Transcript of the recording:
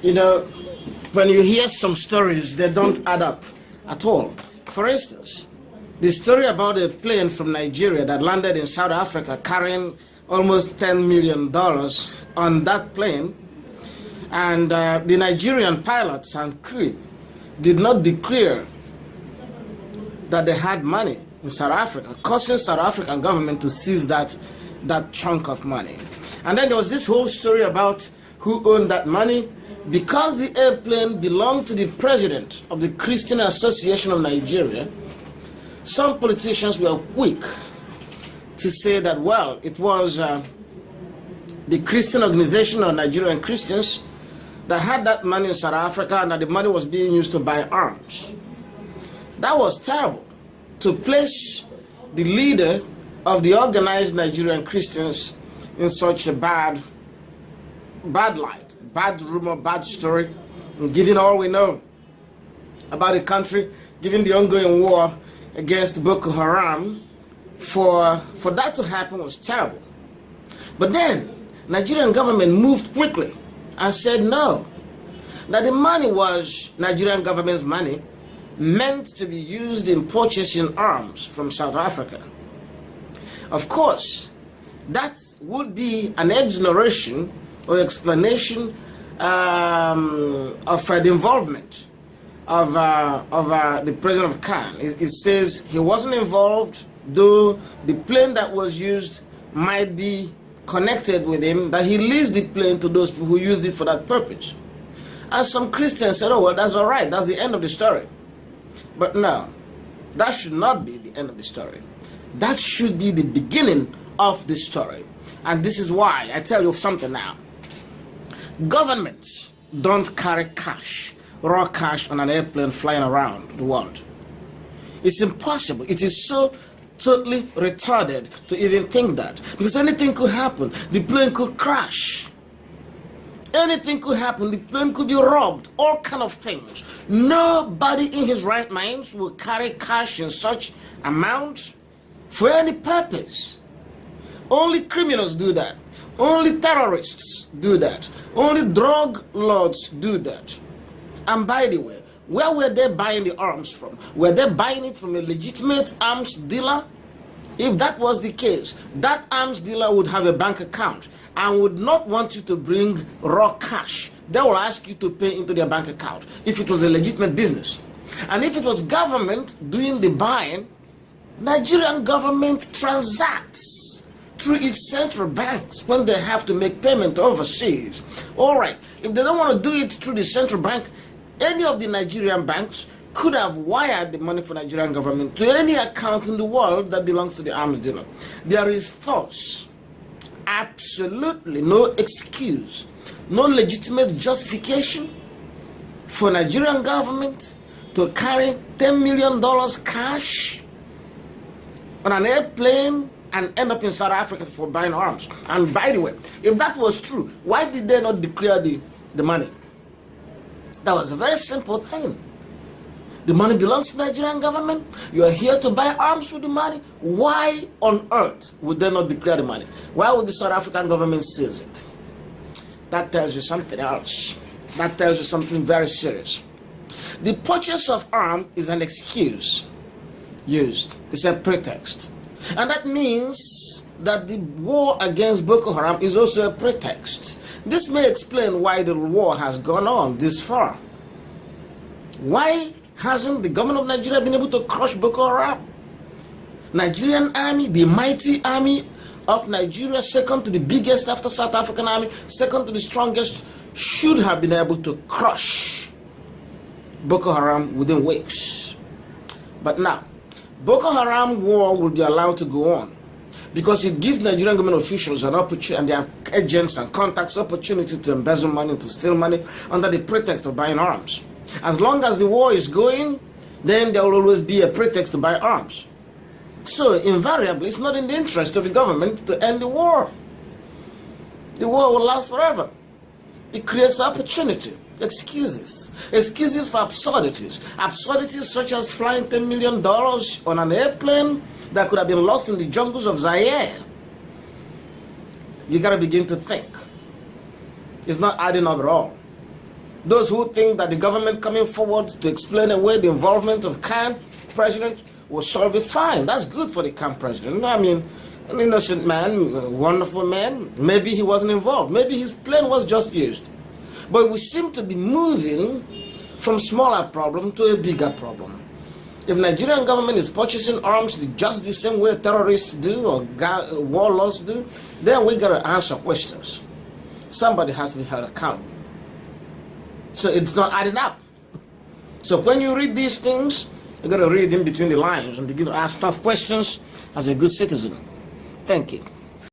You know, when you hear some stories, they don't add up at all. For instance, the story about a plane from Nigeria that landed in South Africa carrying almost $10 million on that plane, and the Nigerian pilots and crew did not declare that they had money in South Africa, causing South African government to seize that chunk of money. And then there was this whole story about who owned that money. Because the airplane belonged to the president of the Christian Association of Nigeria, some politicians were quick to say that, well, it was the Christian organization of Nigerian Christians that had that money in South Africa, and that the money was being used to buy arms. That was terrible, to place the leader of the organized Nigerian Christians in such a bad light, bad rumor, bad story, given all we know about the country, given the ongoing war against Boko Haram. For that to happen was terrible. But then Nigerian government moved quickly and said no, that the money was Nigerian government's money, meant to be used in purchasing arms from South Africa. Of course, that would be an exoneration or explanation of the involvement of the president of Khan. It says he wasn't involved, though the plane that was used might be connected with him, that he leased the plane to those people who used it for that purpose. And some Christians said, oh, well, that's all right, that's the end of the story. But no, that should not be the end of the story. That should be the beginning of the story. And this is why I tell you something now. Governments don't carry cash, raw cash, on an airplane flying around the world. It's impossible. It is so totally retarded to even think that, because anything could happen. The plane could crash. Anything could happen. The plane could be robbed. All kind of things. Nobody in his right mind will carry cash in such amount for any purpose. Only criminals do that. Only terrorists do that. Only drug lords do that. And by the way, where were they buying the arms from? Were they buying it from a legitimate arms dealer? If that was the case, that arms dealer would have a bank account and would not want you to bring raw cash. They will ask you to pay into their bank account if it was a legitimate business. And if it was government doing the buying, Nigerian government transacts through its central banks when they have to make payment overseas. All right, if they don't want to do it through the central bank, any of the Nigerian banks could have wired the money for Nigerian government to any account in the world that belongs to the arms dealer. There is thus absolutely no excuse, no legitimate justification for Nigerian government to carry $10 million cash on an airplane and end up in South Africa for buying arms. And by the way, if that was true, why did they not declare the money? That was a very simple thing. The money belongs to the Nigerian government. You are here to buy arms with the money. Why on earth would they not declare the money? Why would the South African government seize it? That tells you something else. That tells you something very serious. The purchase of arms is an excuse used. It's a pretext. And that means that the war against Boko Haram is also a pretext. This may explain why the war has gone on this far. Why hasn't the government of Nigeria been able to crush Boko Haram? Nigerian army, the mighty army of Nigeria, second to the biggest after South African army, second to the strongest, should have been able to crush Boko Haram within weeks. But now, Boko Haram war will be allowed to go on because it gives Nigerian government officials an opportunity and their agents and contacts opportunity to embezzle money, to steal money under the pretext of buying arms. As long as the war is going, then there will always be a pretext to buy arms. So invariably, it's not in the interest of the government to end the war. The war will last forever. It creates opportunity, excuses for absurdities. Absurdities such as flying $10 million on an airplane that could have been lost in the jungles of Zaire. You gotta begin to think. It's not adding up at all. Those who think that the government coming forward to explain away the involvement of Khan president will solve it, fine. That's good for the Khan president. I mean, an innocent man, a wonderful man. Maybe he wasn't involved. Maybe his plane was just used. But we seem to be moving from smaller problem to a bigger problem. If Nigerian government is purchasing arms just the same way terrorists do or warlords do, then we got to answer questions. Somebody has to be held accountable. So it's not adding up. So when you read these things, you got to read in between the lines and begin to ask tough questions as a good citizen. Thank you.